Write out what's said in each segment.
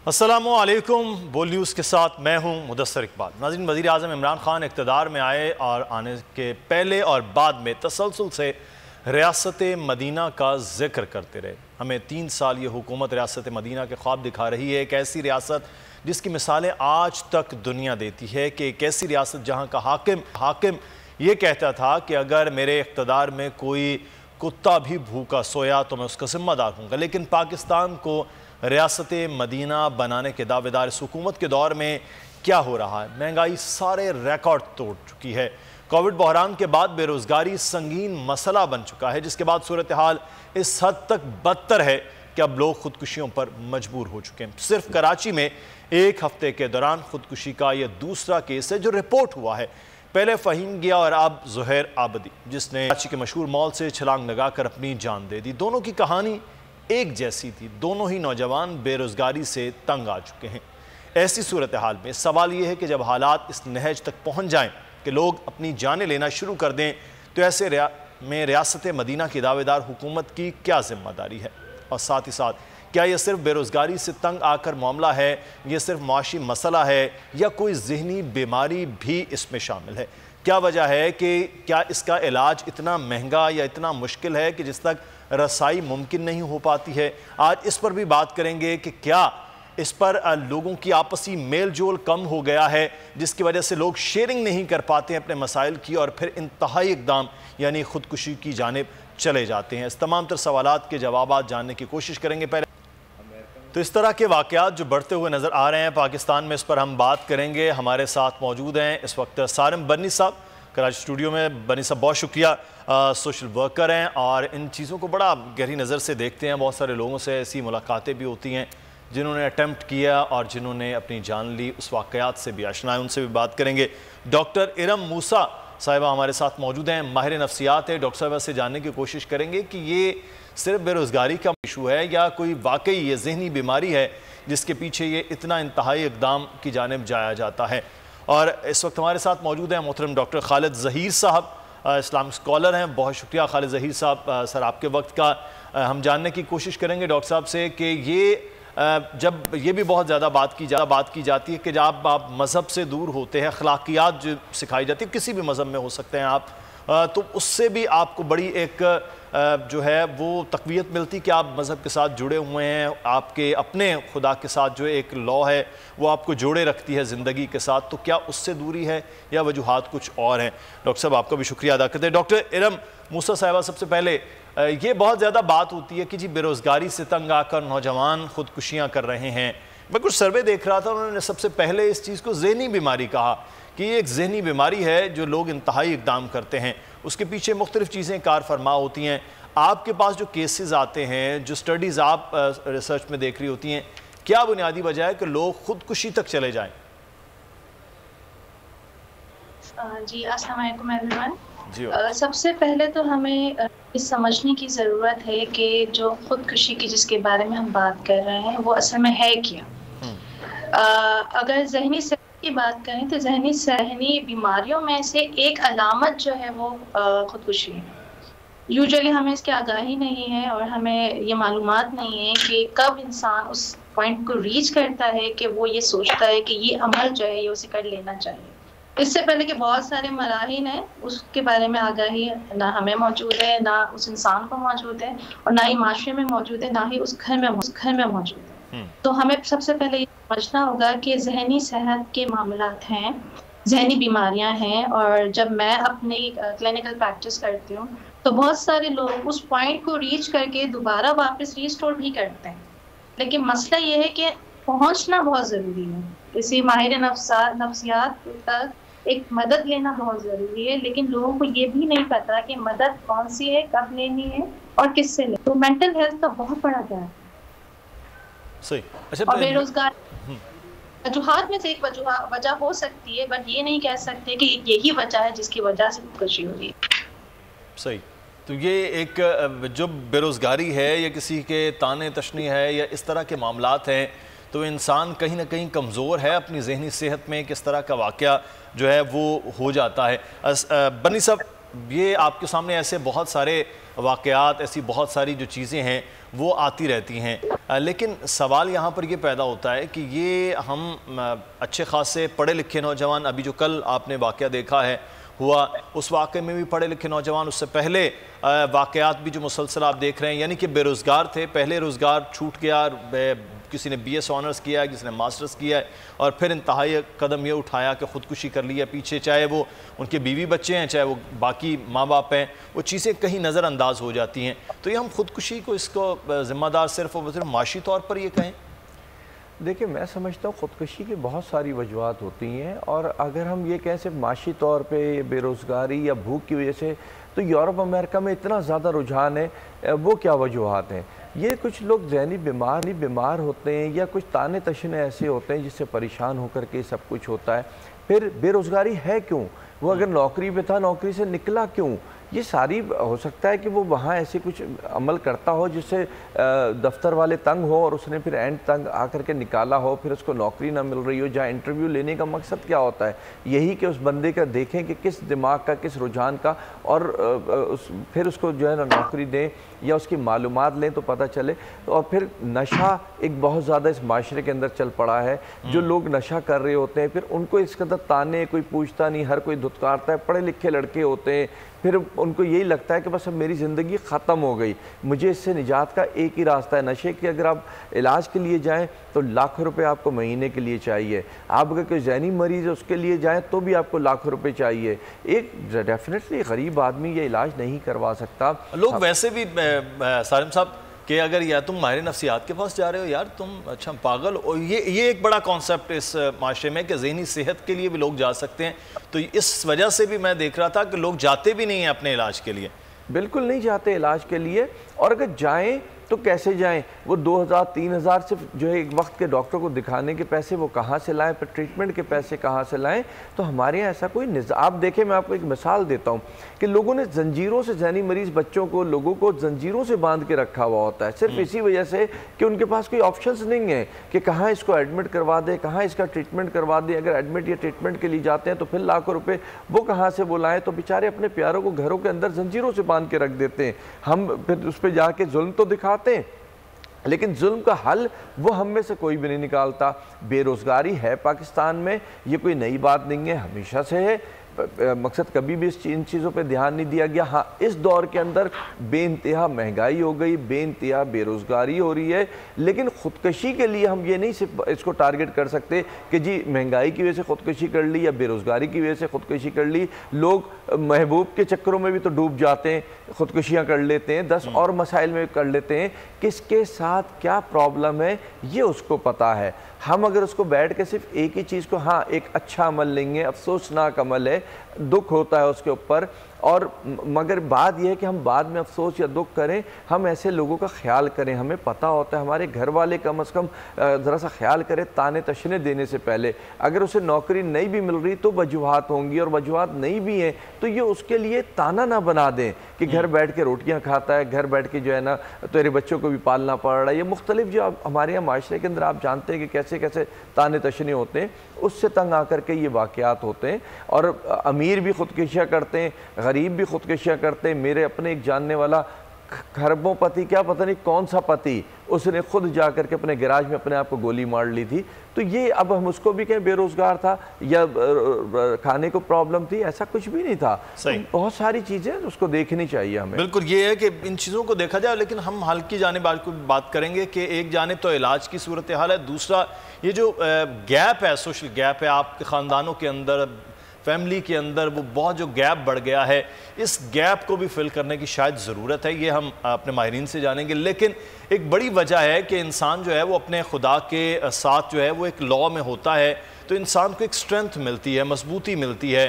السلام علیکم، بول نیوز کے ساتھ میں ہوں مدثر اقبال۔ ناظرین، وزیر اعظم عمران خان اقتدار میں آئے اور آنے کے پہلے اور بعد میں تسلسل سے ریاست مدینہ کا ذکر کرتے رہے۔ ہمیں 3 سال یہ حکومت ریاست مدینہ کے خواب دکھا رہی ہے، ایک ایسی ریاست جس کی مثالیں آج تک دنیا دیتی ہے، کہ ایک ایسی ریاست جہاں کا حاکم یہ کہتا تھا کہ اگر میرے اقتدار میں کوئی کتا بھی بھوکا سویا تو میں اس کا ذمہ دار ہوں گا۔ لیکن پاکستان کو ریاست مدینہ بنانے کے دعوے دار اس حکومت کے دور میں کیا ہو رہا ہے؟ مہنگائی سارے ریکارڈ توڑ چکی ہے، کووڈ بحران کے بعد بے روزگاری سنگین مسئلہ بن چکا ہے، جس کے بعد صورتحال اس حد تک بدتر ہے کہ اب لوگ خودکشیوں پر مجبور ہو چکے ہیں۔ صرف کراچی میں ایک ہفتے کے دوران خودکشی کا یہ دوسرا کیس ہے جو رپورٹ ہوا ہے۔ پہلے فہیم گیا اور اب زہیر عابدی، جس نے کراچی کے مشہور مال سے چھلانگ لگا کر اپنی جان دے دی۔ دونوں کی کہانی ایک جیسی تھی، دونوں ہی نوجوان بے روزگاری سے تنگ آ چکے ہیں۔ ایسی صورتحال میں سوال یہ ہے کہ جب حالات اس نہج تک پہنچ جائیں کہ لوگ اپنی جانیں لینا شروع کر دیں تو ایسے میں ریاست مدینہ کی دعوے دار حکومت کی کیا ذمہ داری ہے؟ اور ساتھ ہی ساتھ کیا یہ صرف بے روزگاری سے تنگ آ کر معاملہ ہے، یہ صرف معاشی مسئلہ ہے، یا کوئی ذہنی بیماری بھی اس میں شامل ہے؟ کیا وجہ ہے کہ کیا اس کا علاج اتنا مہنگا یا اتنا مشکل ہے کہ جس تک رسائی ممکن نہیں ہو پاتی ہے؟ آج اس پر بھی بات کریں گے کہ کیا اس پر لوگوں کی آپسی میل جول کم ہو گیا ہے، جس کی وجہ سے لوگ شیئرنگ نہیں کر پاتے ہیں اپنے مسائل کی، اور پھر انتہائی اقدام یعنی خودکشی کی جانب چلے جاتے ہیں۔ اس تمام تر سوالات کے جوابات جاننے کی کوشش کریں گے۔ پہلے تو اس طرح کے واقعات جو بڑھتے ہوئے نظر آ رہے ہیں پاکستان میں، اس پر ہم بات کریں گے۔ ہمارے ساتھ موجود ہیں اس وقت سارم بنی صاحب کراچی اسٹوڈیو میں۔ بنی صاحب بہت شکریہ، سوشل ورکر ہیں اور ان چیزوں کو بڑا گہری نظر سے دیکھتے ہیں۔ بہت سارے لوگوں سے ایسی ملاقاتیں بھی ہوتی ہیں جنہوں نے اٹیمپٹ کیا اور جنہوں نے اپنی جان لی، اس واقعات سے بھی آشنا ہیں، ان سے بھی بات کریں گے۔ ڈاکٹر ارم موسیٰ صاحبہ ہمارے ساتھ موجود ہیں، ماہر نفسیات ہے۔ ڈاکٹر صاحبہ سے جاننے کی کوشش کریں گے کہ یہ صرف بے روزگاری کا ایشو ہے یا کوئی واقعی یہ ذہنی بیماری ہے جس کے پیچھے یہ اتنا انتہائی اقدام کی جانب جایا جاتا ہے۔ اور اس وقت ہمارے ساتھ موجود ہیں محترم ڈاکٹر خالد ظہیر صاحب، اسلامک اسکالر ہیں۔ بہت شکریہ خالد ظہیر صاحب، سر آپ کے وقت کا۔ ہم جاننے کی کوشش کریں گے ڈاکٹر صاحب سے کہ یہ جب یہ بھی بہت زیادہ بات کی جاتی ہے کہ جب آپ مذہب سے دور ہوتے ہیں، اخلاقیات جو سکھائی جاتی ہے، کسی بھی مذہب میں ہو سکتے ہیں آپ، تو اس سے بھی آپ کو بڑی ایک جو ہے وہ تقویت ملتی کہ آپ مذہب کے ساتھ جڑے ہوئے ہیں، آپ کے اپنے خدا کے ساتھ جو ایک لا ہے وہ آپ کو جوڑے رکھتی ہے زندگی کے ساتھ، تو کیا اس سے دوری ہے یا وجوہات کچھ اور ہیں؟ ڈاکٹر صاحب آپ کا بھی شکریہ ادا کرتے ہیں۔ ڈاکٹر ارم موسیٰ صاحبہ، سب سے پہلے یہ بہت زیادہ بات ہوتی ہے کہ جی بے روزگاری سے تنگ آ کر نوجوان خودکشیاں کر رہے ہیں۔ میں کچھ سروے دیکھ رہا تھا، انہوں نے سب سے پہلے اس چیز کو ذہنی بیماری کہا کہ یہ ایک ذہنی بیماری ہے جو لوگ انتہائی اقدام کرتے ہیں، اس کے پیچھے مختلف چیزیں کار فرما ہوتی ہیں۔ آپ کے پاس جو کیسز آتے ہیں، جو سٹڈیز آپ ریسرچ میں دیکھ رہی ہوتی ہیں، کیا بنیادی وجہ ہے کہ لوگ خودکشی تک چلے جائیں؟ جی السلام علیکم ایوریون۔ سب سے پہلے تو ہمیں اس سمجھنے کی ضرورت ہے کہ جو خودکشی کی جس کے بارے میں ہم بات کر رہے ہیں وہ اصل میں ہے کیا۔ اگر ذہنی صحت کی بات کریں تو ذہنی بیماریوں میں سے ایک علامت جو ہے وہ خودکشی ہے۔ یوجولی ہمیں اس کی آگاہی نہیں ہے اور ہمیں یہ معلومات نہیں ہے کہ کب انسان اس پوائنٹ کو ریچ کرتا ہے کہ وہ یہ سوچتا ہے کہ یہ عمل جو ہے یہ اسے کر لینا چاہیے۔ اس سے پہلے کہ بہت سارے مراحل ہیں، اس کے بارے میں آگاہی نہ ہمیں موجود ہے، نہ اس انسان کو موجود ہے، اور نہ ہی معاشرے میں موجود ہے، نہ ہی اس گھر میں موجود ہے۔ تو ہمیں سب سے پہلے یہ سمجھنا ہوگا کہ ذہنی صحت کے معاملات ہیں، ذہنی بیماریاں ہیں، اور جب میں اپنی کلینکل پریکٹس کرتی ہوں تو بہت سارے لوگ اس پوائنٹ کو ریچ کر کے دوبارہ واپس ریسٹور بھی کرتے ہیں، لیکن مسئلہ یہ ہے کہ پہنچنا بہت ضروری ہے۔ کسی ماہر نفسیات تک ایک مدد لینا بہت ضروری ہے، لیکن لوگوں کو یہ بھی نہیں پتا کہ مدد کون سی ہے، کب لینی ہے اور کس سے لینی ہے۔ تو مینٹل ہیلتھ کا بہت بڑا گیپ ہے۔ اور بے روزگار وجوہات میں سے ایک وجہ ہو سکتی ہے، بٹ یہ نہیں کہہ سکتے کہ یہی وجہ ہے جس کی وجہ سے خودکشی ہو رہی ہے۔ صحیح۔ تو یہ ایک جو بے روزگاری ہے یا کسی کے تانے تشنی ہے یا اس طرح کے معاملات ہیں، تو انسان کہیں نہ کہیں کمزور ہے اپنی ذہنی صحت میں، کس طرح کا واقعہ جو ہے وہ ہو جاتا ہے۔ بنی صاحب، یہ آپ کے سامنے ایسے بہت سارے واقعات، ایسی بہت ساری جو چیزیں ہیں وہ آتی رہتی ہیں، لیکن سوال یہاں پر یہ پیدا ہوتا ہے کہ یہ ہم اچھے خاصے پڑھے لکھے نوجوان، ابھی جو کل آپ نے واقعہ دیکھا ہے ہوا، اس واقعے میں بھی پڑھے لکھے نوجوان، اس سے پہلے واقعات بھی جو مسلسل آپ دیکھ رہے ہیں، یعنی کہ بے روزگار تھے، پہلے روزگار چھوٹ گیا، کسی نے BS آنرز کیا ہے، کسی نے ماسٹرز کیا ہے، اور پھر انتہائی قدم یہ اٹھایا کہ خودکشی کر لی ہے پیچھے، چاہے وہ ان کے بیوی بچے ہیں، چاہے وہ باقی ماں باپ ہیں، وہ چیزیں کہیں نظر انداز ہو جاتی ہیں۔ تو یہ ہم خودکشی کو اس کو ذمہ دار صرف اور صرف معاشی طور پر یہ کہیں؟ دیکھیں، میں سمجھتا ہوں خودکشی کی بہت ساری وجوہات ہوتی ہیں، اور اگر ہم یہ کہیں صرف معاشی طور پہ بے روزگاری یا بھوک کی وجہ سے، تو یورپ امریکہ میں اتنا زیادہ رجحان ہے، وہ کیا وجوہات ہیں؟ یہ کچھ لوگ ذہنی بیمار ہوتے ہیں، یا کچھ تانے تشنے ایسے ہوتے ہیں جس سے پریشان ہو کر کے سب کچھ ہوتا ہے۔ پھر بے روزگاری ہے کیوں؟ وہ اگر نوکری پہ تھا، نوکری سے نکلا کیوں؟ یہ ساری ہو سکتا ہے کہ وہ وہاں ایسے کچھ عمل کرتا ہو جس سے دفتر والے تنگ ہو، اور اس نے پھر اینڈ تنگ آ کر کے نکالا ہو، پھر اس کو نوکری نہ مل رہی ہو۔ جہاں انٹرویو لینے کا مقصد کیا ہوتا ہے؟ یہی کہ اس بندے کا دیکھیں کہ کس دماغ کا، کس رجحان کا، اور پھر اس کو جو ہے نا نوکری دیں یا اس کی معلومات لیں تو پتہ چلے۔ اور پھر نشہ ایک بہت زیادہ اس معاشرے کے اندر چل پڑا ہے۔ جو لوگ نشہ کر رہے ہوتے ہیں، پھر ان کو اس قدر تانے، کوئی پوچھتا نہیں، ہر کوئی دھتکارتا ہے، پڑھے لکھے لڑکے ہوتے ہیں، پھر ان کو یہی لگتا ہے کہ بس اب میری زندگی ختم ہو گئی، مجھے اس سے نجات کا ایک ہی راستہ ہے نشے کے۔ اگر آپ علاج کے لیے جائیں تو لاکھوں روپے آپ کو مہینے کے لیے چاہیے، آپ اگر کوئی ذہنی مریض ہے اس کے لیے جائیں تو بھی آپ کو لاکھوں روپے چاہیے۔ ایک ڈیفینیٹلی غریب آدمی یہ علاج نہیں کروا سکتا۔ لوگ ویسے بھی سالم صاحب کہ اگر یا تم ماہر نفسیات کے پاس جا رہے ہو، یار تم اچھا پاگل ہو، یہ ایک بڑا کانسیپٹ اس معاشرے میں کہ ذہنی صحت کے لیے بھی لوگ جا سکتے ہیں، تو اس وجہ سے بھی میں دیکھ رہا تھا کہ لوگ جاتے بھی نہیں ہیں اپنے علاج کے لیے۔ بالکل نہیں جاتے علاج کے لیے، اور اگر جائیں تو کیسے جائیں؟ وہ 2000-3000 صرف جو ہے ایک وقت کے ڈاکٹر کو دکھانے کے پیسے وہ کہاں سے لائیں، پھر ٹریٹمنٹ کے پیسے کہاں سے لائیں؟ تو ہمارے یہاں ایسا کوئی آپ دیکھیں، میں آپ کو ایک مثال دیتا ہوں کہ لوگوں نے زنجیروں سے ذہنی مریض بچوں کو، لوگوں کو زنجیروں سے باندھ کے رکھا ہوا ہوتا ہے، صرف اسی وجہ سے کہ ان کے پاس کوئی آپشنز نہیں ہیں کہ کہاں اس کو ایڈمٹ کروا دیں، کہاں اس کا ٹریٹمنٹ کروا دیں۔ اگر ایڈمٹ یا ٹریٹمنٹ کے لیے جاتے ہیں تو پھر لاکھوں روپے وہ کہاں سے بلائیں؟ تو بیچارے اپنے پیاروں کو گھروں کے اندر زنجیروں سے باندھ کے رکھ دیتے ہیں۔ ہم پھر اس پہ جا کے ظلم تو دکھاتے ہیں، لیکن ظلم کا حل وہ ہم میں سے کوئی بھی نہیں نکالتا۔ بے روزگاری ہے پاکستان میں، یہ کوئی نئی بات نہیں ہے، ہمیشہ سے ہے، مقصد کبھی بھی ان چیزوں پہ دھیان نہیں دیا گیا۔ ہاں، اس دور کے اندر بے انتہا مہنگائی ہو گئی، بے انتہا بے روزگاری ہو رہی ہے، لیکن خودکشی کے لیے ہم یہ نہیں صرف اس کو ٹارگٹ کر سکتے کہ جی مہنگائی کی وجہ سے خودکشی کر لی یا بے روزگاری کی وجہ سے خودکشی کر لی۔ لوگ محبوب کے چکروں میں بھی تو ڈوب جاتے ہیں، خودکشیاں کر لیتے ہیں، 10 اور مسائل میں کر لیتے ہیں۔ کس کے ساتھ کیا پرابلم ہے یہ اس کو پتا ہے۔ ہم اگر اس کو بیٹھ کے صرف ایک ہی چیز کو، ہاں ایک اچھا عمل لیں گے، افسوسناک عمل ہے، دکھ ہوتا ہے اس کے اوپر، اور مگر بات یہ ہے کہ ہم بعد میں افسوس یا دکھ کریں، ہم ایسے لوگوں کا خیال کریں، ہمیں پتہ ہوتا ہے، ہمارے گھر والے کم از کم ذرا سا خیال کریں تانے تشنے دینے سے پہلے۔ اگر اسے نوکری نہیں بھی مل رہی تو وجوہات ہوں گی، اور وجوہات نہیں بھی ہیں تو یہ اس کے لیے تانا نہ بنا دیں کہ گھر بیٹھ کے روٹیاں کھاتا ہے، گھر بیٹھ کے جو ہے نا تیرے بچوں کو بھی پالنا پڑ رہا ہے۔ یہ مختلف جو ہمارے یہاں معاشرے کے اندر آپ جانتے ہیں کہ کیسے کیسے تانے تشنے ہوتے ہیں، اس سے تنگ آ کر کے یہ واقعات ہوتے ہیں، اور امیر بھی خودکشیاں کرتے ہیں، غریب بھی خودکشیاں کرتے ہیں۔ میرے اپنے ایک جاننے والا خربوں پتی، کیا پتہ نہیں کون سا پتی، اس نے خود جا کر کے اپنے گراج میں اپنے آپ کو گولی مار لی تھی۔ تو یہ اب ہم اس کو بھی کہیں بے روزگار تھا یا کھانے کو پرابلم تھی، ایسا کچھ بھی نہیں تھا۔ بہت ساری چیزیں اس کو دیکھنی چاہیے ہمیں۔ بالکل یہ ہے کہ ان چیزوں کو دیکھا جائے، لیکن ہم حل کی جانب بات کریں گے کہ ایک جانب تو علاج کی صورتحال ہے، دوسرا یہ جو گیپ ہے، سوشل گیپ ہے آپ کے خاندانوں کے اندر، فیملی کے اندر، وہ بہت جو گیپ بڑھ گیا ہے، اس گیپ کو بھی فل کرنے کی شاید ضرورت ہے، یہ ہم اپنے ماہرین سے جانیں گے۔ لیکن ایک بڑی وجہ ہے کہ انسان جو ہے وہ اپنے خدا کے ساتھ جو ہے وہ ایک لا میں ہوتا ہے، تو انسان کو ایک سٹرینتھ ملتی ہے، مضبوطی ملتی ہے،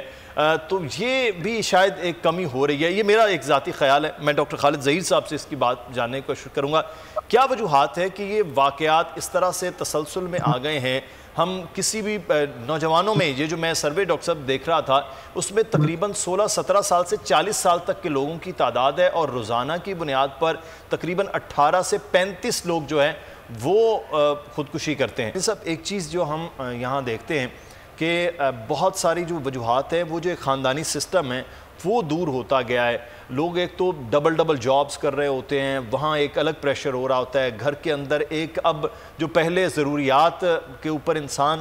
تو یہ بھی شاید ایک کمی ہو رہی ہے۔ یہ میرا ایک ذاتی خیال ہے، میں ڈاکٹر خالد ظہیر صاحب سے اس کی بات جاننے کی کوشش کروں گا۔ کیا وجوہات ہے کہ یہ واقعات اس طرح سے تسلسل میں آ گئے ہیں؟ ہم کسی بھی نوجوانوں میں، یہ جو میں سروے ڈاکٹر صاحب دیکھ رہا تھا، اس میں تقریباً 16-17 سال سے 40 سال تک کے لوگوں کی تعداد ہے، اور روزانہ کی بنیاد پر تقریباً 18 سے 35 لوگ جو ہیں وہ خودکشی کرتے ہیں۔ صاحب ایک چیز جو ہم یہاں دیکھتے ہیں کہ بہت ساری جو وجوہات ہیں وہ جو ایک خاندانی سسٹم ہے وہ دور ہوتا گیا ہے. لوگ ایک تو ڈبل جابز کر رہے ہوتے ہیں, وہاں ایک الگ پریشر ہو رہا ہوتا ہے, گھر کے اندر ایک اب جو پہلے ضروریات کے اوپر انسان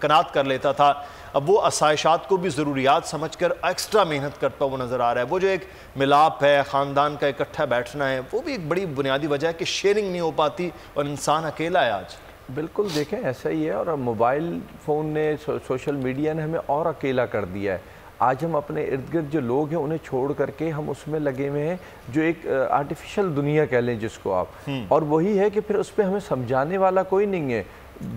قناعت کر لیتا تھا, اب وہ آسائشات کو بھی ضروریات سمجھ کر ایکسٹرا محنت کرتا وہ نظر آ رہا ہے. وہ جو ایک ملاپ ہے, خاندان کا اکٹھا بیٹھنا ہے, وہ بھی ایک بڑی بنیادی وجہ ہے کہ شیئرنگ نہیں ہو پاتی اور انسان اکیلا ہے آج. بالکل دیکھیں ایسا ہی ہے, اور موبائل فون نے, سوشل میڈیا نے ہمیں اور اکیلا کر دیا ہے. آج ہم اپنے ارد گرد جو لوگ ہیں انہیں چھوڑ کر کے ہم اس میں لگے ہوئے ہیں جو ایک آرٹیفیشل دنیا کہہ لیں جس کو آپ, اور وہی ہے کہ پھر اس پہ ہمیں سمجھانے والا کوئی نہیں ہے,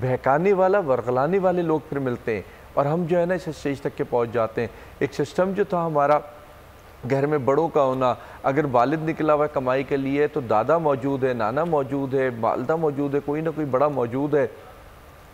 بہکانے والا, ورغلانے والے لوگ پھر ملتے ہیں, اور ہم جو ہے نا اس اسٹیج تک کے پہنچ جاتے ہیں. ایک سسٹم جو تھا ہمارا گھر میں بڑوں کا ہونا, اگر والد نکلا ہوا کمائی کے لیے تو دادا موجود ہے, نانا موجود ہے, والدہ موجود ہے, کوئی نہ کوئی بڑا موجود ہے.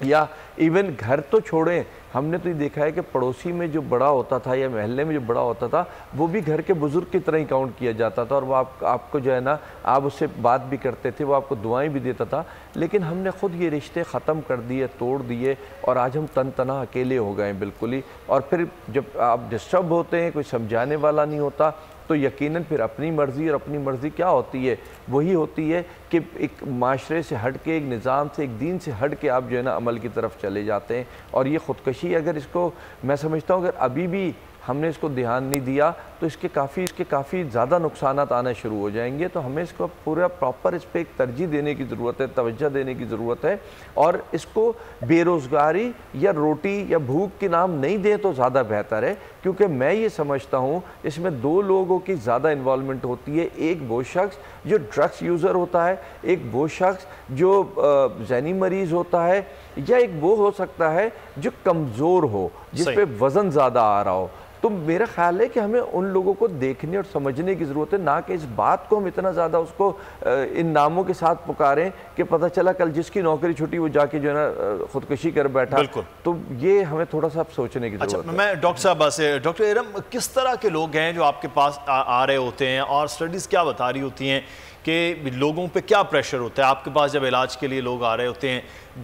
یا ایون گھر تو چھوڑیں, ہم نے تو یہ دیکھا ہے کہ پڑوسی میں جو بڑا ہوتا تھا یا محلے میں جو بڑا ہوتا تھا وہ بھی گھر کے بزرگ کی طرح ہی کاؤنٹ کیا جاتا تھا, اور وہ آپ کو جو ہے نا آپ اس سے بات بھی کرتے تھے, وہ آپ کو دعائیں بھی دیتا تھا. لیکن ہم نے خود یہ رشتے ختم کر دیے, توڑ دیے, اور آج ہم تن تنہا اکیلے ہو گئے ہیں بالکل ہی. اور پھر جب آپ ڈسٹرب ہوتے ہیں, کوئی سمجھانے والا نہیں ہوتا, تو یقیناً پھر اپنی مرضی, اور اپنی مرضی کیا ہوتی ہے, وہی ہوتی ہے کہ ایک معاشرے سے ہٹ کے, ایک نظام سے, ایک دین سے ہٹ کے آپ جو ہے نا عمل کی طرف چلے جاتے ہیں. اور یہ خودکشی, اگر اس کو میں سمجھتا ہوں اگر ابھی بھی ہم نے اس کو دھیان نہیں دیا تو اس کے کافی زیادہ نقصانات آنا شروع ہو جائیں گے. تو ہمیں اس کو پورا پراپر اس پہ ایک ترجیح دینے کی ضرورت ہے, توجہ دینے کی ضرورت ہے, اور اس کو بے روزگاری یا روٹی یا بھوک کے نام نہیں دیں تو زیادہ بہتر ہے. کیونکہ میں یہ سمجھتا ہوں اس میں دو لوگوں کی زیادہ انوالومنٹ ہوتی ہے, ایک وہ شخص جو ڈرگس یوزر ہوتا ہے, ایک وہ شخص جو ذہنی مریض ہوتا ہے, یا ایک وہ ہو سکتا ہے جو کمزور ہو, جس پہ وزن زیادہ آ رہا ہو. تو میرا خیال ہے کہ ہمیں ان لوگوں کو دیکھنے اور سمجھنے کی ضرورت ہے, نہ کہ اس بات کو ہم اتنا زیادہ اس کو ان ناموں کے ساتھ پکاریں کہ پتہ چلا کل جس کی نوکری چھٹی وہ جا کے جو ہے نا خودکشی کر بیٹھا. تو یہ ہمیں تھوڑا سا سوچنے کی ضرورت ہے. میں ڈاکٹر صاحبہ سے, ڈاکٹر ارم, کس طرح کے لوگ ہیں جو آپ کے پاس آ رہے ہوتے ہیں, اور سٹڈیز کیا بتا رہی ہوتی ہیں کہ لوگوں پہ کیا پریشر ہوتا ہے آپ کے پاس جب علاج کے لیے لوگ آ رہے ہوتے ہیں,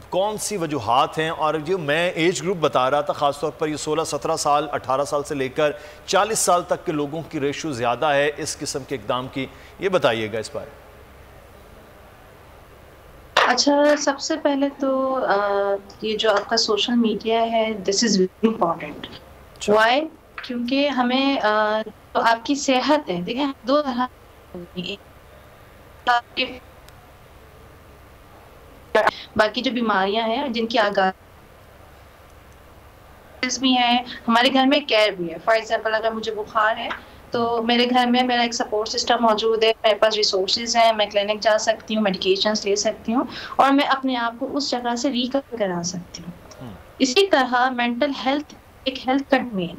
کون سی وجوہات ہیں؟ اور جو میں ایج گروپ بتا رہا تھا, خاص طور پر یہ 16-17 سال 18 سال سے لے کر 40 سال تک کے لوگوں کی ریشو زیادہ ہے اس قسم کے اقدام کی, یہ بتائیے گا اس بارے. اچھا, سب سے پہلے تو یہ جو آپ کا سوشل میڈیا ہے, دس از ویری امپورٹنٹ. وائی؟ کیونکہ ہمیں آپ کی صحت ہے, دیکھیں دو طرح, باقی جو بیماریاں ہیں جن کی آگاہی بھی ہیں, ہمارے گھر میں کیئر بھی ہے. فار ایگزامپل اگر مجھے بخار ہے تو میرے گھر میں میرا ایک سپورٹ سسٹم موجود ہے, میرے پاس ریسورسز ہیں, میں کلینک جا سکتی ہوں, میڈیکیشنز لے سکتی ہوں, اور میں اپنے آپ کو اس جگہ سے ریکور کرا سکتی ہوں. اسی طرح مینٹل ہیلتھ ایک ہیلتھ کا مین,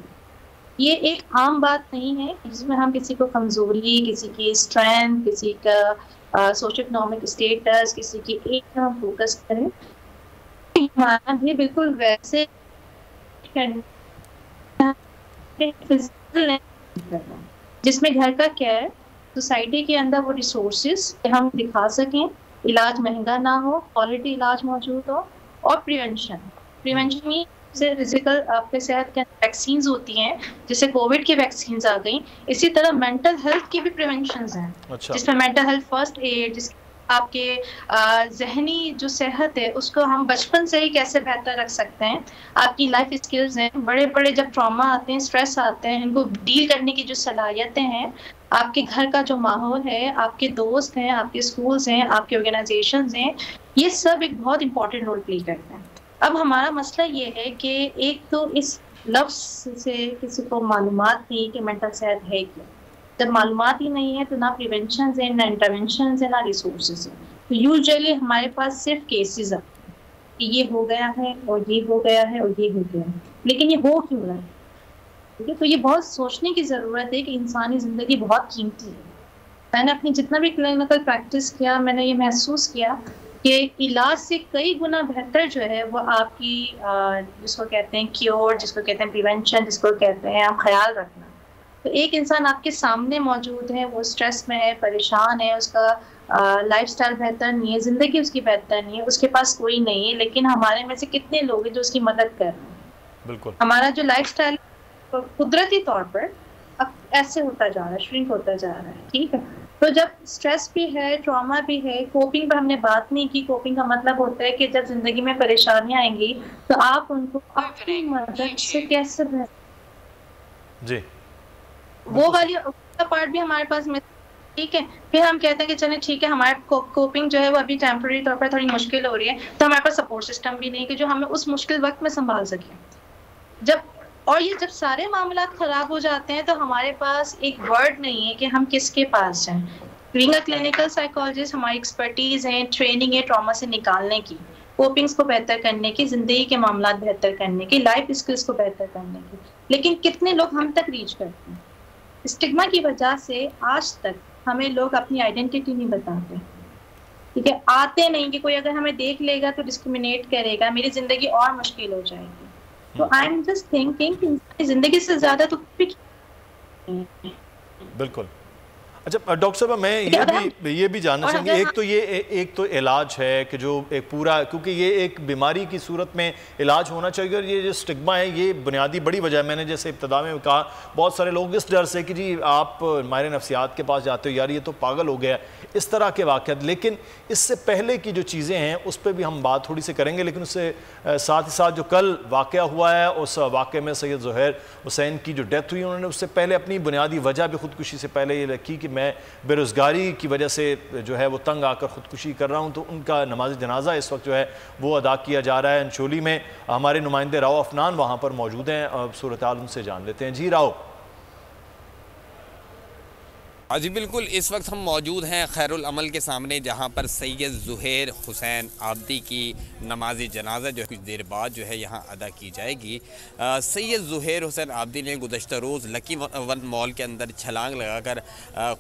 یہ ایک عام بات نہیں ہے جس میں ہم کسی کو کمزوری, کسی کی اسٹرینتھ, کسی کا سوشل اکنامک اسٹیٹس, کسی کی ایج پر ہم فوکس کریں. ہمارا بھی بالکل ویسے جس میں گھر کا کیئر, سوسائٹی کے اندر وہ ریسورسز ہم دکھا سکیں, علاج مہنگا نہ ہو, کوالٹی علاج موجود ہو, اور پریونشن میں سے فزیکل آپ کے صحت کے ویکسینز ہوتی ہیں, جیسے کووڈ کی ویکسینز آ گئیں, اسی طرح مینٹل ہیلتھ کی بھی پریونشنز ہیں, جس میں مینٹل ہیلتھ فرسٹ ایڈ, جس آپ کے ذہنی جو صحت ہے اس کو ہم بچپن سے ہی کیسے بہتر رکھ سکتے ہیں. آپ کی لائف اسکلز ہیں, بڑے جب ٹراما آتے ہیں, اسٹریس آتے ہیں, ان کو ڈیل کرنے کی جو صلاحیتیں ہیں, آپ کے گھر کا جو ماحول ہے, آپ کے دوست ہیں, آپ کے اسکولز ہیں, آپ کے آرگنائزیشنز ہیں, یہ سب ایک بہت امپورٹنٹ رول پلے کرتے ہیں. اب ہمارا مسئلہ یہ ہے کہ ایک تو اس لفظ سے کسی کو معلومات نہیں کہ مینٹل صحت ہے کیا. جب معلومات ہی نہیں ہے تو نہ پریونشنز ہیں, نہ انٹرونشنز ہیں, نہ ریسورسز ہیں. تو یوزلی ہمارے پاس صرف کیسز آتے ہیں کہ یہ ہو گیا ہے, اور یہ ہو گیا ہے, اور یہ ہو گیا ہے, لیکن یہ ہو کیوں رہا ہے. ٹھیک ہے, تو یہ بہت سوچنے کی ضرورت ہے کہ انسانی زندگی بہت قیمتی ہے. میں نے اپنی جتنا بھی کلینکل پریکٹس کیا, میں نے یہ محسوس کیا کہ علاج سے کئی گنا بہتر جو ہے وہ آپ کی جس کو کہتے ہیں کیور, جس کو کہتے ہیں پریونشن, جس کو کہتے ہیں آپ خیال رکھنا. تو ایک انسان آپ کے سامنے موجود ہے, وہ اسٹریس میں ہے, پریشان ہے, اس کا لائف سٹائل بہتر نہیں ہے, زندگی اس کی بہتر نہیں ہے, اس کے پاس کوئی نہیں ہے, لیکن ہمارے میں سے کتنے لوگ ہیں جو اس کی مدد کر رہے ہیں. بالکل ہمارا جو لائف سٹائل قدرتی طور پر اب ایسے ہوتا جا رہا ہے، شرنک ہوتا جا رہا ہے. ٹھیک ہے، تو جب سٹریس بھی ہے، ٹراما بھی ہے، کوپنگ پر ہم نے بات نہیں کی. کوپنگ کا مطلب ہوتا ہے کہ جب زندگی میں پریشانیاں آئیں گی تو آپ ان کو اپنی مدد سے کیسے جی وہ والی پارٹ بھی ہمارے پاس میں. ٹھیک ہے، پھر ہم کہتے ہیں کہ چلیں ٹھیک ہے ہمارے کوپنگ جو ہے وہ ابھی ٹیمپرری طور پر تھوڑی مشکل ہو رہی ہے، تو ہمارے پاس سپورٹ سسٹم بھی نہیں کہ جو ہمیں اس مشکل وقت میں سنبھال سکے. اور یہ جب سارے معاملات خراب ہو جاتے ہیں تو ہمارے پاس ایک ورڈ نہیں ہے کہ ہم کس کے پاس جائیں. بینگ اے کلینکل سائیکالوجسٹ ہماری ایکسپرٹیز ہے، ٹریننگ ہے ٹراما سے نکالنے کی، کوپنگز کو بہتر کرنے کی، زندگی کے معاملات بہتر کرنے کی، لائف اسکلز کو بہتر کرنے کی. لیکن کتنے لوگ ہم تک ریچ کرتے ہیں؟ اسٹگما کی وجہ سے آج تک ہمیں لوگ اپنی آئیڈینٹی نہیں بتاتے. ٹھیک ہے، آتے نہیں کہ کوئی اگر ہمیں دیکھ لے گا تو ڈسکریمنیٹ کرے گا، میری زندگی اور مشکل ہو جائے گی. تو آئی ایم جسٹ تھنکنگ کہ زندگی سے زیادہ تو بالکل. اچھا ڈاکٹر صاحب میں یہ بھی جاننا چاہیں گے، ایک تو علاج ہے کہ جو ایک پورا، کیونکہ یہ ایک بیماری کی صورت میں علاج ہونا چاہیے، اور یہ جو سٹگما ہے یہ بنیادی بڑی وجہ ہے. میں نے جیسے ابتدا میں کہا بہت سارے لوگ اس ڈر سے کہ جی آپ ماہر نفسیات کے پاس جاتے ہو، یار یہ تو پاگل ہو گیا، اس طرح کے واقعات. لیکن اس سے پہلے کی جو چیزیں ہیں اس پہ بھی ہم بات تھوڑی سی کریں گے، لیکن اس سے ساتھ ہی ساتھ جو کل واقعہ ہوا ہے، اس واقعے میں سید ظہیر حسین کی جو ڈیتھ ہوئی، انہوں نے اس سے پہلے اپنی بنیادی وجہ بھی خودکشی سے پہلے یہ رکھی کہ میں بے روزگاری کی وجہ سے جو ہے وہ تنگ آ کر خودکشی کر رہا ہوں. تو ان کا نماز جنازہ اس وقت جو ہے وہ ادا کیا جا رہا ہے انچولی میں. ہمارے نمائندے راؤ افنان وہاں پر موجود ہیں، صورتحال ان سے جان لیتے ہیں. جی راؤ. جی بالکل، اس وقت ہم موجود ہیں خیر العمل کے سامنے، جہاں پر سید ظہیر حسین عابدی کی نماز جنازہ جو کچھ دیر بعد جو ہے یہاں ادا کی جائے گی. سید ظہیر حسین عابدی نے گزشتہ روز لکی ون مال کے اندر چھلانگ لگا کر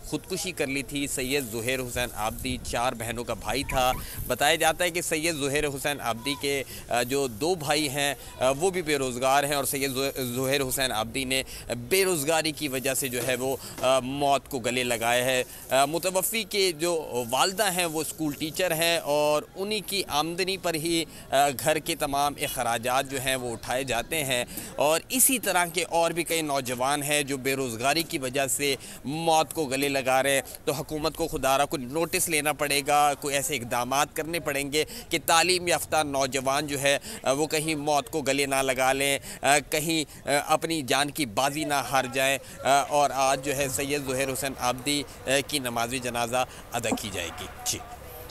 خودکشی کر لی تھی. سید ظہیر حسین عابدی 4 بہنوں کا بھائی تھا. بتایا جاتا ہے کہ سید ظہیر حسین عابدی کے جو 2 بھائی ہیں وہ بھی بے روزگار ہیں، اور سید ظہیر حسین عابدی نے بے روزگاری کی وجہ سے جو ہے وہ موت کو گلے لگائے ہے. متوفی کے جو والدہ ہیں وہ اسکول ٹیچر ہیں، اور انہی کی آمدنی پر ہی گھر کے تمام اخراجات جو ہیں وہ اٹھائے جاتے ہیں. اور اسی طرح کے اور بھی کئی نوجوان ہیں جو بے روزگاری کی وجہ سے موت کو گلے لگا رہے ہیں. تو حکومت کو خدارہ کو نوٹس لینا پڑے گا، کوئی ایسے اقدامات کرنے پڑیں گے کہ تعلیم یافتہ نوجوان جو ہے وہ کہیں موت کو گلے نہ لگا لیں، کہیں اپنی جان کی بازی نہ ہار جائیں. اور آج جو ہے سید ظہیر حسین عابدی کی نماز جنازہ ادا کی جائے گی. جی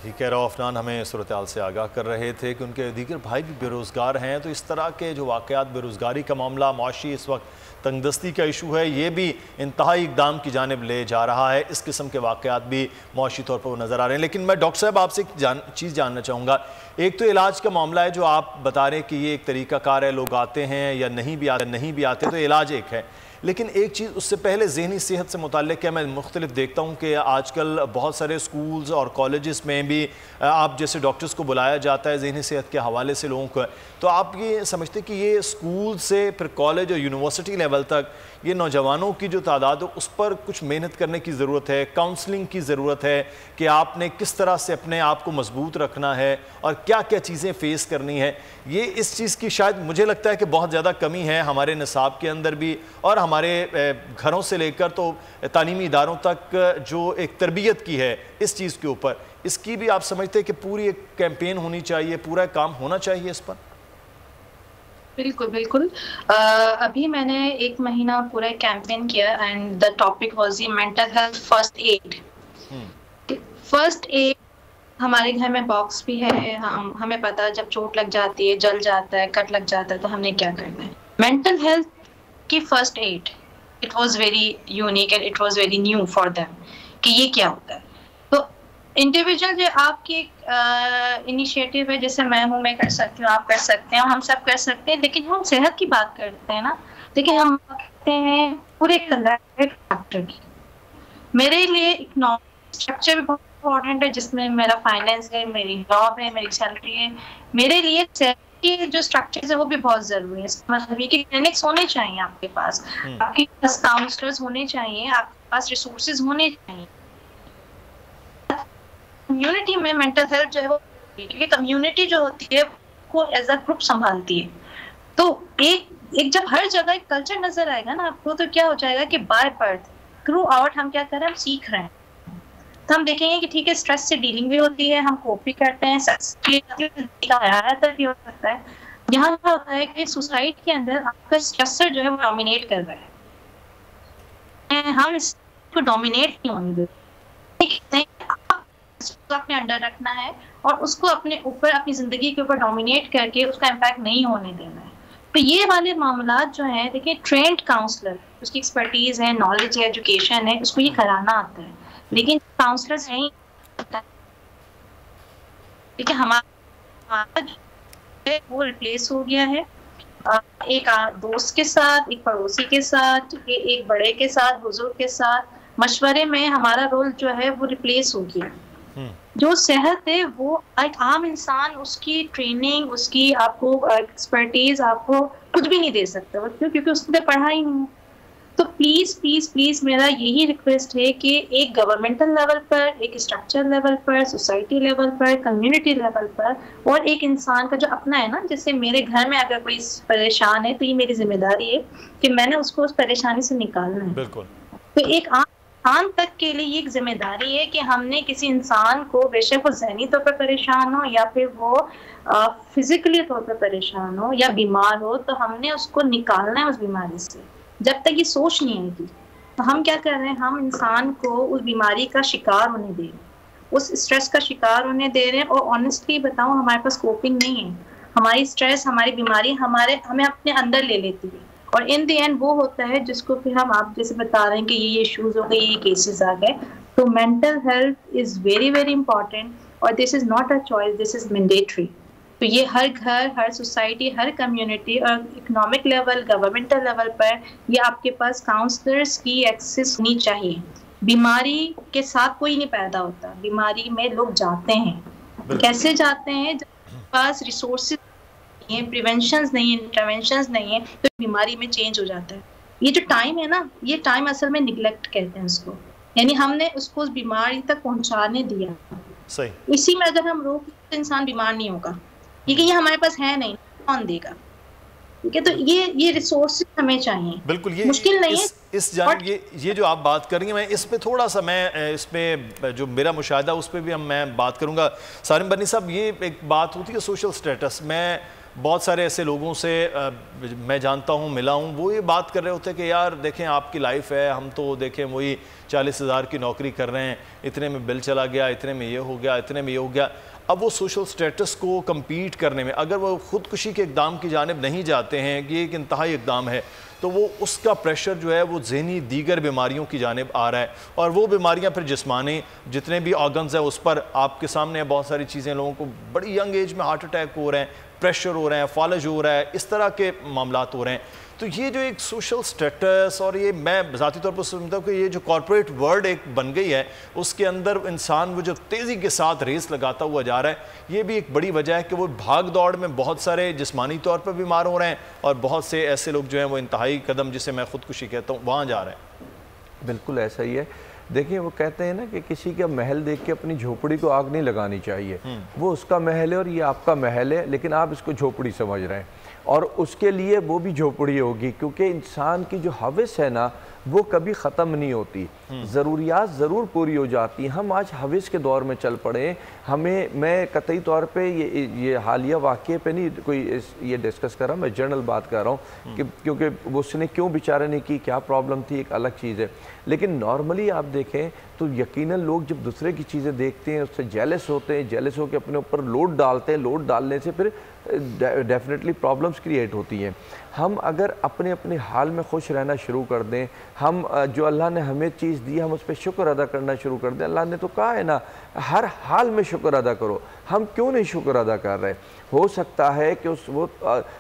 ٹھیک ہے. راؤ افنان ہمیں صورتحال سے آگاہ کر رہے تھے کہ ان کے دیگر بھائی بھی بے روزگار ہیں. تو اس طرح کے جو واقعات، بے روزگاری کا معاملہ، معاشی اس وقت تنگ دستی کا ایشو ہے، یہ بھی انتہائی اقدام کی جانب لے جا رہا ہے. اس قسم کے واقعات بھی معاشی طور پر وہ نظر آ رہے ہیں. لیکن میں ڈاکٹر صاحب آپ سے ایک چیز جاننا چاہوں گا. ایک تو علاج کا معاملہ ہے جو آپ بتا رہے ہیں کہ یہ ایک طریقہ کار ہے، لوگ آتے ہیں یا نہیں بھی آتے تو علاج ایک ہے. لیکن ایک چیز اس سے پہلے ذہنی صحت سے متعلق ہے. میں مختلف دیکھتا ہوں کہ آج کل بہت سارے سکولز اور کالجز میں بھی آپ جیسے ڈاکٹرز کو بلایا جاتا ہے ذہنی صحت کے حوالے سے لوگوں کو. تو آپ یہ سمجھتے کہ یہ سکول سے پھر کالج اور یونیورسٹی لیول تک یہ نوجوانوں کی جو تعداد ہے اس پر کچھ محنت کرنے کی ضرورت ہے، کاؤنسلنگ کی ضرورت ہے کہ آپ نے کس طرح سے اپنے آپ کو مضبوط رکھنا ہے اور کیا کیا چیزیں فیس کرنی ہے. یہ اس چیز کی شاید مجھے لگتا ہے کہ بہت زیادہ کمی ہے ہمارے نصاب کے اندر بھی، اور ہمارے گھروں سے لے کر تو تعلیمی اداروں تک جو ایک تربیت کی ہے اس چیز کے اوپر، اس کی بھی آپ سمجھتے ہیں کہ پوری ایک کیمپین ہونی چاہیے، پورا کام ہونا چاہیے اس پر؟ بالکل بالکل. ابھی میں نے 1 مہینہ پورا کیمپین کیا and the topic was the mental health first aid. First aid ہمارے گھر میں باکس بھی ہے، ہمیں پتا جب چوٹ لگ جاتی ہے، جل جاتا ہے، کٹ لگ جاتا ہے تو ہم نے کیا کرنا ہے. مینٹل ہیلتھ کی first aid it was very unique and it was very new for them کہ یہ کیا ہوتا ہے. تو انڈیویجول جو آپ کی انیشیٹو ہے، جیسے میں ہوں، میں کر سکتی ہوں، آپ کر سکتے ہیں، ہم سب کر سکتے ہیں. لیکن ہم صحت کی بات کرتے ہیں نا، لیکن ہم کرتے ہیں پورے فیکٹر کی. میرے لیے اکنامک اسٹرکچر بھی بہت امپورٹنٹ ہے، جس میں میرا فائنینس ہے، میری جاب ہے، میری سیلری ہے. میرے لیے کی جو اسٹرکچرز ہیں وہ بھی بہت ضروری ہے. مطلب یہ کہ کلینکس ہونے چاہیے آپ کے پاس، آپ کے پاس کاؤنسلرز ہونے چاہیے، آپ کے پاس ریسورسز ہونے چاہیے. کمیونٹی میں مینٹل ہیلتھ جو ہے وہ، کیونکہ کمیونٹی جو ہوتی ہے وہ ایز اے گروپ سنبھالتی ہے. تو ایک ایک جب ہر جگہ ایک کلچر نظر آئے گا نا آپ کو، تو کیا ہو جائے گا کہ بائی برتھ تھرو آؤٹ ہم کیا کر رہے ہیں، ہم سیکھ رہے ہیں. تو ہم دیکھیں گے کہ ٹھیک ہے اسٹریس سے ڈیلنگ بھی ہوتی ہے، ہم کوپ بھی کرتے ہیں، بھی ہو سکتا ہے. یہاں کیا ہوتا ہے کہ سوسائٹی کے اندر آپ کا اسٹریسر جو ہے وہ ڈومینیٹ کر رہا ہے. ہم اس کو ڈومینیٹ نہیں ہونے دیتے، اپنے انڈر رکھنا ہے اور اس کو اپنے اوپر، اپنی زندگی کے اوپر ڈومینیٹ کر کے اس کا امپیکٹ نہیں ہونے دینا ہے. تو یہ والے معاملات جو ہیں، دیکھیں ٹرینڈ کاؤنسلر، اس کی ایکسپرٹیز ہے، نالج ہے، ایجوکیشن ہے، اس کو یہ کرانا آتا ہے. لیکن کاؤنسلرز نہیں، ٹھیک ہے، ہمارا وہ ریپلیس ہو گیا ہے ایک دوست کے ساتھ، ایک پڑوسی کے ساتھ، ایک بڑے کے ساتھ، بزرگ کے ساتھ مشورے میں ہمارا رول جو ہے وہ ریپلیس ہو گیا. جو صحت ہے وہ ایک عام انسان، اس کی ٹریننگ، اس کی آپ کو ایکسپرٹیز آپ کو کچھ بھی نہیں دے سکتا، کیونکہ اس نے پڑھا ہی نہیں. تو پلیز پلیز پلیز میرا یہی ریکویسٹ ہے کہ ایک گورنمنٹل لیول پر، ایک اسٹرکچر لیول پر، سوسائٹی لیول پر، کمیونٹی لیول پر، اور ایک انسان کا جو اپنا ہے نا، جیسے میرے گھر میں اگر کوئی پریشان ہے تو یہ میری ذمہ داری ہے کہ میں نے اس کو اس پریشانی سے نکالنا ہے. بالکل. تو ایک انسان تک کے لیے یہ ایک ذمہ داری ہے کہ ہم نے کسی انسان کو، بے شک وہ ذہنی طور پر پریشان ہو یا پھر وہ فزیکلی طور پر پریشان ہو یا بیمار ہو، تو ہم نے اس کو نکالنا ہے اس بیماری سے. جب تک یہ سوچ نہیں آئے گی تو ہم کیا کر رہے ہیں، ہم انسان کو اس بیماری کا شکار ہونے دے رہے ہیں، اس اسٹریس کا شکار ہونے دے رہے ہیں. اور آنیسٹلی بتاؤں، ہمارے پاس کوپنگ نہیں ہے. ہماری اسٹریس، ہماری بیماری ہمیں اپنے اندر لے لیتی ہے، اور ان دی اینڈ وہ ہوتا ہے جس کو پھر ہم، آپ جیسے بتا رہے ہیں کہ یہ ایشوز ہو گئے، یہ کیسز آ گئے. تو mental health is very very important, اور this is not a choice, this is mandatory. تو یہ ہر گھر، ہر سوسائٹی، ہر کمیونٹی اور اکنامک لیول، گورنمنٹل لیول پر یہ آپ کے پاس کاؤنسلرس کی ایکسس ہونی چاہیے. بیماری کے ساتھ کوئی نہیں پیدا ہوتا، بیماری میں لوگ جاتے ہیں. کیسے جاتے ہیں؟ جب پاس ریسورسز نہیں ہیں، پریونشنز نہیں ہیں، انٹرونشنز نہیں ہیں، تو بیماری میں چینج ہو جاتا ہے. یہ جو ٹائم ہے نا، یہ ٹائم اصل میں نگلیکٹ کہتے ہیں اس کو، یعنی ہم نے اس کو اس بیماری تک پہنچانے دیا. صحیح. اسی میں اگر ہم روک، انسان بیمار نہیں ہوگا، کیونکہ یہ ہمارے پاس ہے نہیں، کون دے گا؟ ٹھیک ہے، تو یہ ریسورسز ہمیں چاہیے. بالکل، یہ مشکل نہیں ہے اس جانب یہ جو آپ بات کر رہی ہیں، میں اس پہ تھوڑا سا، میں اس میں جو میرا مشاہدہ اس پہ بھی میں بات کروں گا. سارم بنی صاحب، یہ ایک بات ہوتی ہے سوشل سٹیٹس. میں بہت سارے ایسے لوگوں سے میں جانتا ہوں، ملا ہوں، وہ یہ بات کر رہے ہوتے ہیں کہ یار دیکھیں آپ کی لائف ہے، ہم تو دیکھیں وہی 40,000 کی نوکری کر رہے ہیں، اتنے میں بل چلا گیا، اتنے میں یہ ہو گیا، اتنے میں یہ ہو گیا. اب وہ سوشل سٹیٹس کو کمپیٹ کرنے میں، اگر وہ خودکشی کے اقدام کی جانب نہیں جاتے ہیں، یہ ایک انتہائی اقدام ہے، تو وہ اس کا پریشر جو ہے وہ ذہنی دیگر بیماریوں کی جانب آ رہا ہے. اور وہ بیماریاں پھر جسمانی جتنے بھی آرگنز ہیں اس پر آپ کے سامنے بہت ساری چیزیں، لوگوں کو بڑی ینگ ایج میں ہارٹ اٹیک ہو رہے ہیں، پریشر ہو رہے ہیں، فالج ہو رہا ہے، اس طرح کے معاملات ہو رہے ہیں. تو یہ جو ایک سوشل سٹیٹس، اور یہ میں ذاتی طور پر سمجھتا ہوں کہ یہ جو کارپوریٹ ورلڈ ایک بن گئی ہے، اس کے اندر انسان وہ جو تیزی کے ساتھ ریس لگاتا ہوا جا رہا ہے، یہ بھی ایک بڑی وجہ ہے کہ وہ بھاگ دوڑ میں بہت سارے جسمانی طور پر بیمار ہو رہے ہیں، اور بہت سے ایسے لوگ جو ہیں وہ انتہائی قدم، جسے میں خودکشی کہتا ہوں، وہاں جا رہے ہیں. بالکل ایسا ہی ہے. دیکھیں، وہ کہتے ہیں نا کہ کسی کا محل دیکھ کے اپنی جھوپڑی کو آگ نہیں لگانی چاہیے. وہ اس کا محل ہے اور یہ آپ کا محل ہے، لیکن آپ اس کو جھوپڑی سمجھ رہے ہیں، اور اس کے لیے وہ بھی جھوپڑی ہوگی، کیونکہ انسان کی جو حوث ہے نا وہ کبھی ختم نہیں ہوتی. ضروریات ضرور پوری ہو جاتی ہیں. ہم آج حوث کے دور میں چل پڑے. میں قطعی طور پہ یہ حالیہ واقعے پہ نہیں کوئی یہ ڈسکس کر رہا ہوں، میں جنرل بات کر رہا ہوں کہ کیونکہ اس نے کیوں بیچارے نے کی، کیا پرابلم تھی، ایک الگ چیز ہے. لیکن نارملی آپ دیکھیں تو یقیناً لوگ جب دوسرے کی چیزیں دیکھتے ہیں اس سے جیلس ہوتے ہیں، جیلس ہو کے اپنے اوپر لوڈ ڈالتے ہیں. لوڈ ڈالنے سے پھر ڈیفینیٹلی پرابلمس کریٹ ہوتی ہیں. ہم اگر اپنے حال میں خوش رہنا شروع کر دیں، ہم جو اللہ نے ہمیں چیز دی ہم اس پہ شکر ادا کرنا شروع کر دیں. اللہ نے تو کہا ہے نا ہر حال میں شکر ادا کرو. ہم کیوں نہیں شکر ادا کر رہے؟ ہو سکتا ہے کہ وہ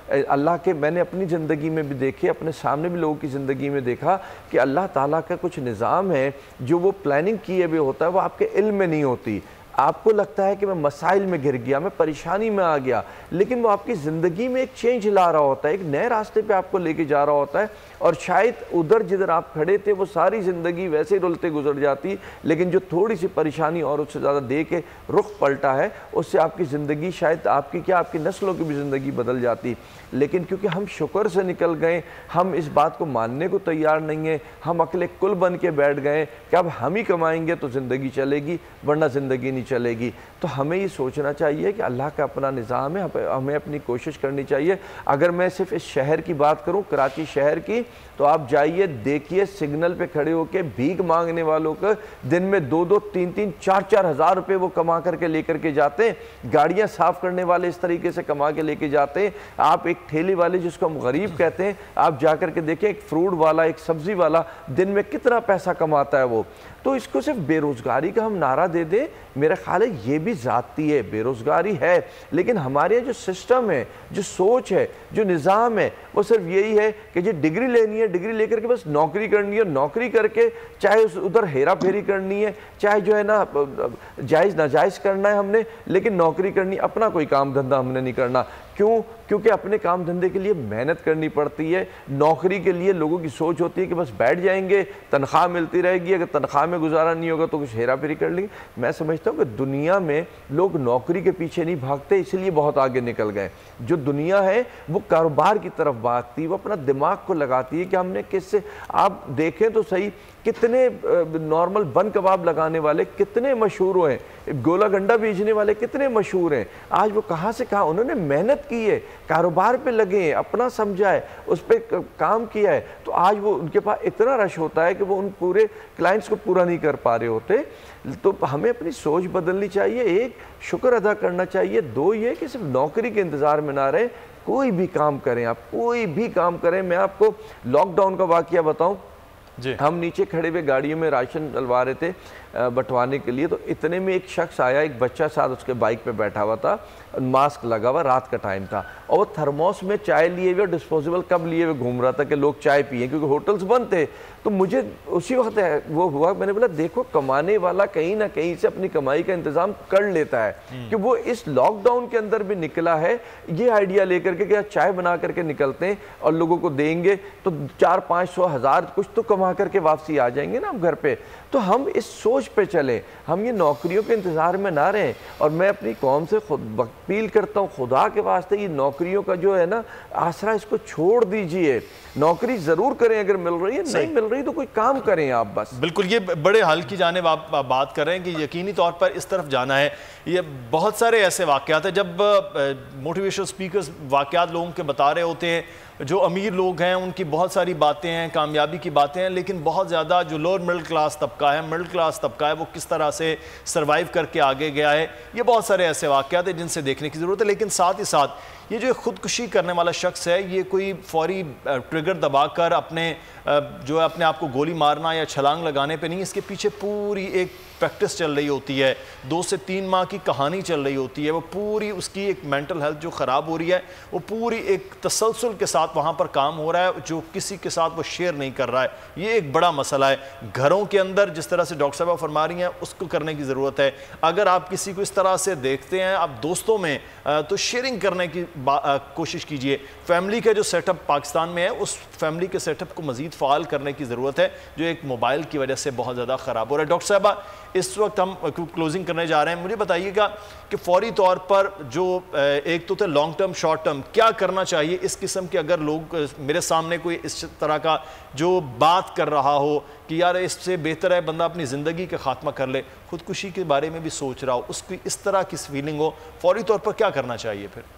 اللہ کے، میں نے اپنی زندگی میں بھی دیکھے، اپنے سامنے بھی لوگوں کی زندگی میں دیکھا کہ اللہ تعالیٰ کا کچھ نظام ہے جو وہ پلاننگ کیے ہوئے ہوتا ہے، وہ آپ کے علم میں نہیں ہوتی. آپ کو لگتا ہے کہ میں مسائل میں گر گیا، میں پریشانی میں آ گیا، لیکن وہ آپ کی زندگی میں ایک چینج لا رہا ہوتا ہے، ایک نئے راستے پہ آپ کو لے کے جا رہا ہوتا ہے، اور شاید ادھر جدھر آپ کھڑے تھے وہ ساری زندگی ویسے ہی رولتے گزر جاتی، لیکن جو تھوڑی سی پریشانی اور اس سے زیادہ دے کے رخ پلٹا ہے، اس سے آپ کی زندگی شاید آپ کی نسلوں کی بھی زندگی بدل جاتی۔ لیکن کیونکہ ہم شکر سے نکل گئے، ہم اس بات کو ماننے کو تیار نہیں ہیں، ہم عقل کل بن کے بیٹھ گئے کہ اب ہم ہی کمائیں گے تو زندگی چلے گی، ورنہ زندگی نہیں چلے گی۔ تو ہمیں یہ سوچنا چاہیے کہ اللہ کا اپنا نظام ہے، ہمیں اپنی کوشش کرنی چاہیے۔ اگر میں صرف اس شہر کی بات کروں، کراچی شہر کی، تو آپ جائیے دیکھیے سگنل پہ کھڑے ہو کے بھیک مانگنے والوں کو دن میں 2-2, 3-3, 4-4 ہزار روپے وہ کما کر کے لے کر کے جاتے ہیں۔ گاڑیاں صاف کرنے والے اس طریقے سے کما کے لے کے جاتے ہیں۔ آپ ایک ٹھیلے والے جس کو ہم غریب کہتے ہیں، آپ جا کر کے دیکھیں ایک فروٹ والا، ایک سبزی والا دن میں کتنا پیسہ کماتا ہے وہ۔ تو اس کو صرف بے روزگاری کا ہم نعرہ دے دیں، میرا خیال ہے یہ بھی ذاتی ہے، بے روزگاری ہے، لیکن ہمارے جو سسٹم ہے، جو سوچ ہے، جو نظام ہے، وہ صرف یہی ہے کہ جو ڈگری لینی ہے، ڈگری لے کر کے بس نوکری کرنی ہے، نوکری کر کے چاہے ادھر ہیرا پھیری کرنی ہے، چاہے جو ہے نا جائز ناجائز کرنا ہے ہم نے، لیکن نوکری کرنی، اپنا کوئی کام دھندہ ہم نے نہیں کرنا۔ کیوں؟ کیونکہ اپنے کام دھندے کے لیے محنت کرنی پڑتی ہے۔ نوکری کے لیے لوگوں کی سوچ ہوتی ہے کہ بس بیٹھ جائیں گے، تنخواہ ملتی رہے گی، اگر تنخواہ میں گزارا نہیں ہوگا تو کچھ ہیرا پھیری کر لیں گے۔ میں سمجھتا ہوں کہ دنیا میں لوگ نوکری کے پیچھے نہیں بھاگتے، اس لیے بہت آگے نکل گئے۔ جو دنیا ہے وہ کاروبار کی طرف بھاگتی ہے، وہ اپنا دماغ کو لگاتی ہے کہ ہم نے کس سے، آپ دیکھیں تو صحیح کتنے نارمل بن کباب لگانے والے کتنے مشہور ہوئے ہیں، گولا گنڈا بیچنے والے کتنے مشہور ہیں۔ آج وہ کہاں سے کہاں، انہوں نے محنت کی ہے، کاروبار پہ لگے ہیں، اپنا سمجھا ہے، اس پہ کام کیا ہے، تو آج وہ ان کے پاس اتنا رش ہوتا ہے کہ وہ ان پورے کلائنٹس کو پورا نہیں کر پا رہے ہوتے۔ تو ہمیں اپنی سوچ بدلنی چاہیے، ایک شکر ادا کرنا چاہیے، دو یہ کہ صرف نوکری کے انتظار میں نہ رہے، کوئی بھی کام کریں، آپ کوئی بھی کام کریں۔ میں آپ کو لاک ڈاؤن کا واقعہ بتاؤں، ہم نیچے کھڑے ہوئے گاڑیوں میں راشن ڈلوا رہے تھے بٹوانے کے لیے، تو اتنے میں ایک شخص آیا، ایک بچہ ساتھ اس کے بائک پہ بیٹھا ہوا تھا، ماسک لگا ہوا، رات کا ٹائم تھا، اور وہ تھرموس میں چائے لیے ہوئے، ڈسپوزیبل کب لیے ہوئے گھوم رہا تھا کہ لوگ چائے پئیں، کیونکہ ہوٹلز بند تھے۔ تو مجھے اسی وقت وہ ہوا، میں نے بولا دیکھو کمانے والا کہیں نہ کہیں سے اپنی کمائی کا انتظام کر لیتا ہے، کہ وہ اس لاک ڈاؤن کے اندر بھی نکلا ہے یہ آئیڈیا لے کر کے کہ چائے بنا کر کے نکلتے ہیں اور لوگوں کو دیں گے تو 400-500 کچھ تو کما کر کے واپسی آ جائیں گے نا ہم گھر پہ۔ تو ہم اس سوچ پہ چلیں، ہم یہ نوکریوں کے انتظار میں نہ رہیں۔ اور میں اپنی قوم سے خود اپیل کرتا ہوں، خدا کے واسطے یہ نوکریوں کا جو ہے نا آسرا، اس کو چھوڑ دیجئے۔ نوکری ضرور کریں اگر مل رہی ہے، نہیں مل رہی تو کوئی کام کریں آپ بس۔ بالکل، یہ بڑے حل کی جانب آپ بات کر رہے ہیں کہ یقینی طور پر اس طرف جانا ہے۔ یہ بہت سارے ایسے واقعات ہیں جب موٹیویشنل سپیکرز واقعات لوگوں کے بتا رہے ہوتے ہیں، جو امیر لوگ ہیں ان کی بہت ساری باتیں ہیں، کامیابی کی باتیں ہیں، لیکن بہت زیادہ جو لوور مڈل کلاس طبقہ ہے، مڈل کلاس طبقہ ہے، وہ کس طرح سے سروائیو کر کے آگے گیا ہے۔ یہ بہت سارے ایسے واقعات ہیں جن سے دیکھنے کی ضرورت ہے، لیکن ساتھ ہی ساتھ یہ جو خودکشی کرنے والا شخص ہے، یہ کوئی فوری ٹریگر دبا کر اپنے آپ کو گولی مارنا یا چھلانگ لگانے پہ نہیں، اس کے پیچھے پوری ایک پریکٹس چل رہی ہوتی ہے، 2 سے 3 ماہ کی کہانی چل رہی ہوتی ہے، وہ پوری اس کی ایک مینٹل ہیلتھ جو خراب ہو رہی ہے، وہ پوری ایک تسلسل کے ساتھ وہاں پر کام ہو رہا ہے جو کسی کے ساتھ وہ شیئر نہیں کر رہا ہے۔ یہ ایک بڑا مسئلہ ہے۔ گھروں کے اندر جس طرح سے ڈاکٹر صاحبہ فرما رہی ہیں اس کو کرنے کی ضرورت ہے۔ اگر آپ کسی کو اس طرح سے دیکھتے ہیں آپ دوستوں میں، تو شیئرنگ کرنے کی کوشش کیجئے۔ فیملی کا جو سیٹ اپ پاکستان میں ہے، اس فیملی کے سیٹ اپ کو مزید فعال کرنے کی ضرورت ہے جو ایک موبائل کی وجہ سے بہت زیادہ خراب ہو رہا ہے۔ ڈاکٹر صاحبہ اس وقت ہم کلوزنگ کرنے جا رہے ہیں، مجھے بتائیے گا کہ فوری طور پر جو ایک تو لانگ ٹرم شارٹ ٹرم کیا کرنا چاہیے اس قسم کے، اگر لوگ میرے سامنے کوئی اس طرح کا جو بات کر رہا ہو کہ یار اس سے بہتر ہے بندہ اپنی زندگی کا خاتمہ کر لے، خودکشی کے بارے میں بھی سوچ رہا ہو، اس کی اس طرح کی فیلنگ ہو، فوری طور پر کیا کرنا چاہیے پھر؟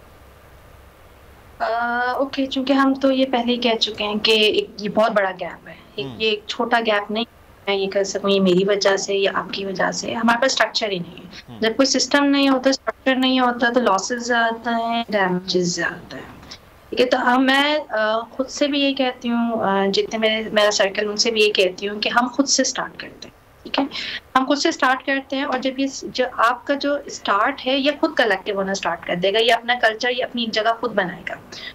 اوکے، چونکہ ہم تو یہ پہلے ہی کہہ چکے ہیں کہ یہ بہت بڑا گیپ ہے، یہ ایک چھوٹا گیپ نہیں میں یہ کر سکوں یہ میری وجہ سے یا آپ کی وجہ سے، ہمارے پاس اسٹرکچر ہی نہیں ہے۔ جب کوئی سسٹم نہیں ہوتا، اسٹرکچر نہیں ہوتا تو لاسز زیادہ ہیں، ڈیمیجز زیادہ ہیں، ٹھیک ہے۔ تو میں خود سے بھی یہ کہتی ہوں، جتنے میرا سرکل ان سے بھی یہ کہتی ہوں کہ ہم خود سے اسٹارٹ کرتے ہیں، ٹھیک ہے، ہم خود سے اسٹارٹ کرتے ہیں، اور جب یہ آپ کا جو اسٹارٹ ہے یہ خود کلیکٹیو ہونا اسٹارٹ کر دے گا، یہ اپنا کلچر یہ اپنی جگہ خود بنائے گا۔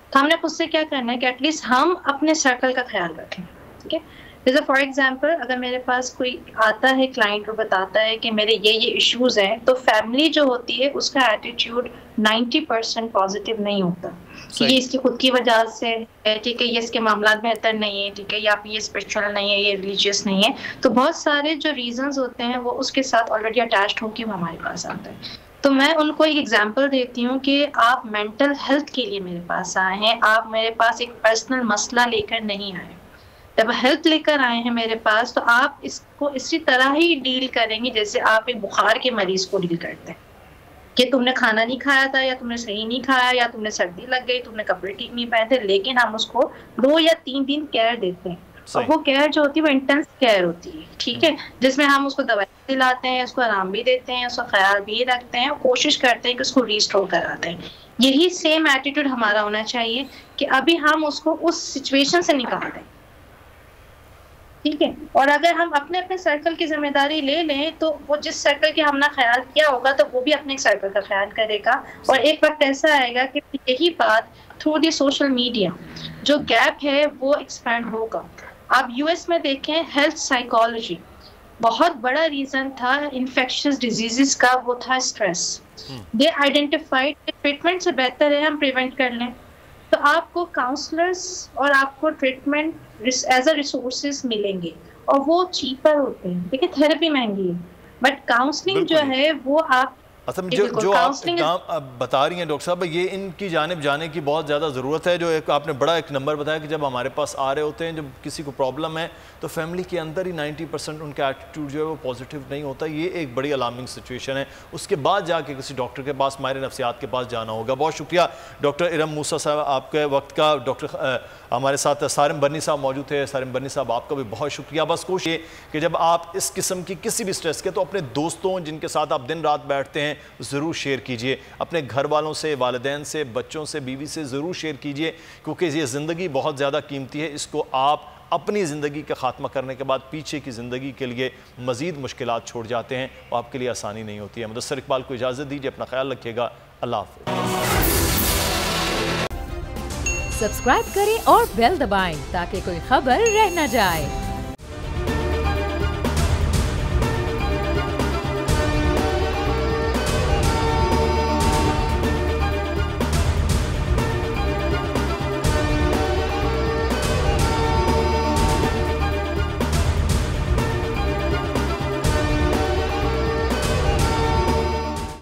تو ہم نے خود سے کیا کرنا ہے کہ ایٹ لیسٹ ہم اپنے سرکل کا خیال رکھیں، ٹھیک ہے۔ جیسے فار ایگزامپل اگر میرے پاس کوئی آتا ہے کلائنٹ اور بتاتا ہے کہ میرے یہ ایشوز ہیں، تو فیملی جو ہوتی ہے اس کا ایٹیٹیوڈ 90% پازیٹیو نہیں ہوتا کہ یہ اس کی خود کی وجہ سے ہے، ٹھیک ہے، یہ اس کے معاملات بہتر نہیں ہے، ٹھیک ہے، یا پھر یہ اسپرچل نہیں ہے، یہ ریلیجیس نہیں ہے. تو بہت سارے جو ریزنز ہوتے ہیں وہ اس کے ساتھ آلریڈی اٹیچڈ ہو کے وہ ہمارے پاس آتا ہے. تو میں ان کو ایک ایگزامپل دیتی ہوں کہ آپ مینٹل ہیلتھ کے لیے میرے پاس آئے ہیں، آپ میرے پاس ایک پرسنل مسئلہ لے کر نہیں آئے. جب ہیلتھ لے کر آئے ہیں میرے پاس تو آپ اس کو اسی طرح ہی ڈیل کریں گے جیسے آپ ایک بخار کے مریض کو ڈیل کرتے ہیں کہ تم نے کھانا نہیں کھایا تھا، یا تم نے صحیح نہیں کھایا، یا تم نے سردی لگ گئی، تم نے کپڑے ٹھیک نہیں پہنے تھے، لیکن ہم اس کو 2 یا 3 دن کیئر دیتے ہیں. اور وہ کیئر جو ہوتی ہے وہ انٹینس کیئر ہوتی ہے، ٹھیک ہے، جس میں ہم اس کو دوائی دلاتے ہیں، اس کو آرام بھی دیتے ہیں، اس کا خیال بھی رکھتے ہیں، اور کوشش کرتے ہیں کہ اس کو ریسٹور کراتے ہیں. یہی سیم ایٹیٹیوڈ ہمارا ہونا چاہیے کہ ابھی ہم اس کو اس سچویشن سے نکال دیں، ٹھیک ہے. اور اگر ہم اپنے اپنے سرکل کی ذمہ داری لے لیں تو وہ جس سرکل کے ہم نے خیال کیا ہوگا تو وہ بھی اپنے سرکل کا خیال کرے گا. اور ایک وقت ایسا آئے گا کہ یہی بات تھرو دی سوشل میڈیا جو گیپ ہے وہ ایکسپینڈ ہوگا. آپ یو ایس میں دیکھیں، ہیلتھ سائیکالوجی بہت بڑا ریزن تھا انفیکشس ڈیزیزز کا، وہ تھا اسٹریس. دے آئیڈینٹیفائڈ ٹریٹمنٹ سے بہتر ہے ہم پریونٹ کر لیں. تو آپ کو کاؤنسلرس اور آپ کو ٹریٹمنٹ ایز اے ریسورسز ملیں گے اور وہ چیپر ہوتے ہیں. دیکھیں تھراپی مہنگی ہے بٹ کاؤنسلنگ جو ہے وہ آپ اصل جو آپ اقدام بتا رہی ہیں ڈاکٹر صاحب، یہ ان کی جانب جانے کی بہت زیادہ ضرورت ہے. جو ایک آپ نے بڑا ایک نمبر بتایا کہ جب ہمارے پاس آ رہے ہوتے ہیں، جب کسی کو پرابلم ہے تو فیملی کے اندر ہی 90% ان کا ایٹیٹیوڈ جو ہے وہ پازیٹیو نہیں ہوتا. یہ ایک بڑی الارمنگ سچویشن ہے. اس کے بعد جا کے کسی ڈاکٹر کے پاس، ماہر نفسیات کے پاس جانا ہوگا. بہت شکریہ ڈاکٹر ارم موسیٰ صاحب آپ کے وقت کا. ڈاکٹر ہمارے ساتھ سارم برنی صاحب موجود تھے. سارم برنی صاحب آپ کا بھی بہت شکریہ. بس کوشش یہ کہ جب آپ اس قسم کی کسی بھی سٹریس کے، تو اپنے دوستوں جن کے ساتھ آپ دن رات بیٹھتے ہیں ضرور شیئر کیجئے. اپنے گھر والوں سے، والدین سے، بچوں سے، بیوی سے ضرور شیئر کیجئے، کیونکہ یہ زندگی بہت زیادہ قیمتی ہے. اس کو آپ اپنی زندگی کا خاتمہ کرنے کے بعد پیچھے کی زندگی کے لیے مزید مشکلات چھوڑ جاتے ہیں، وہ آپ کے لیے آسانی نہیں ہوتی ہے. مدثر اقبال کو اجازت دیجئے، اپنا خیال رکھیے گا. اللہ حافظ. سبسکرائب کریں اور بیل دبائیں تاکہ کوئی خبر رہ نہ جائے.